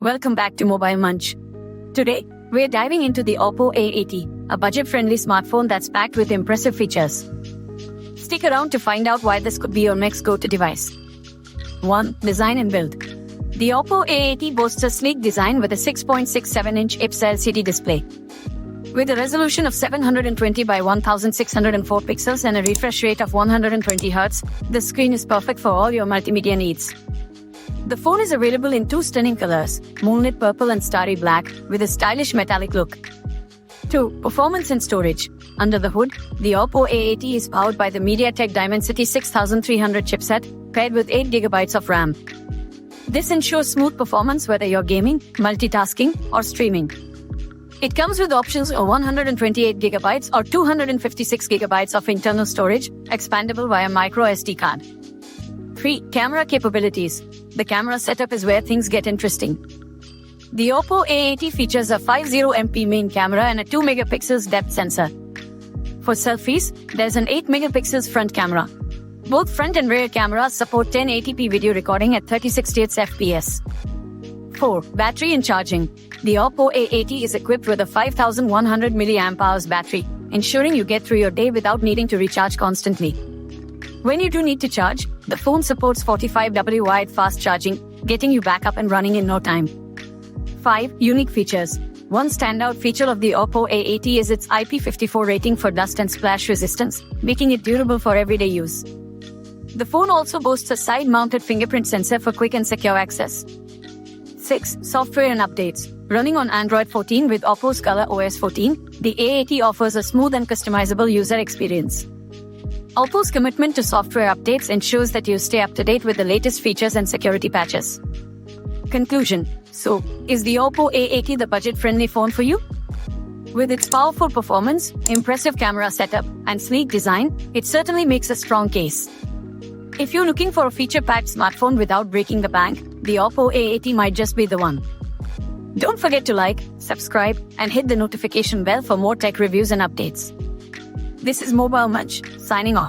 Welcome back to Mobile Munch. Today, we're diving into the Oppo A80, a budget-friendly smartphone that's packed with impressive features. Stick around to find out why this could be your next go-to device. 1. Design and build. The Oppo A80 boasts a sleek design with a 6.67-inch IPS LCD display. With a resolution of 720 by 1604 pixels and a refresh rate of 120 Hz, the screen is perfect for all your multimedia needs. The phone is available in two stunning colors, moonlit purple and starry black, with a stylish metallic look. 2. Performance and storage. Under the hood, the Oppo A80 is powered by the MediaTek Dimensity 6300 chipset, paired with 8GB of RAM. This ensures smooth performance whether you're gaming, multitasking, or streaming. It comes with options of 128GB or 256GB of internal storage, expandable via micro SD card. 3. Camera capabilities. The camera setup is where things get interesting. The Oppo A80 features a 50MP main camera and a 2MP depth sensor. For selfies, there's an 8MP front camera. Both front and rear cameras support 1080p video recording at 3060 fps. 4. Battery and charging. The Oppo A80 is equipped with a 5100 mAh battery, ensuring you get through your day without needing to recharge constantly. When you do need to charge, the phone supports 45W wide fast charging, getting you back up and running in no time. 5. Unique features. One standout feature of the Oppo A80 is its IP54 rating for dust and splash resistance, making it durable for everyday use. The phone also boasts a side-mounted fingerprint sensor for quick and secure access. 6. Software and updates. Running on Android 14 with Oppo's ColorOS 14, the A80 offers a smooth and customizable user experience. Oppo's commitment to software updates ensures that you stay up to date with the latest features and security patches. Conclusion. So, is the Oppo A80 the budget-friendly phone for you? With its powerful performance, impressive camera setup, and sleek design, it certainly makes a strong case. If you're looking for a feature-packed smartphone without breaking the bank, the Oppo A80 might just be the one. Don't forget to like, subscribe, and hit the notification bell for more tech reviews and updates. This is Mobile Munch, signing off.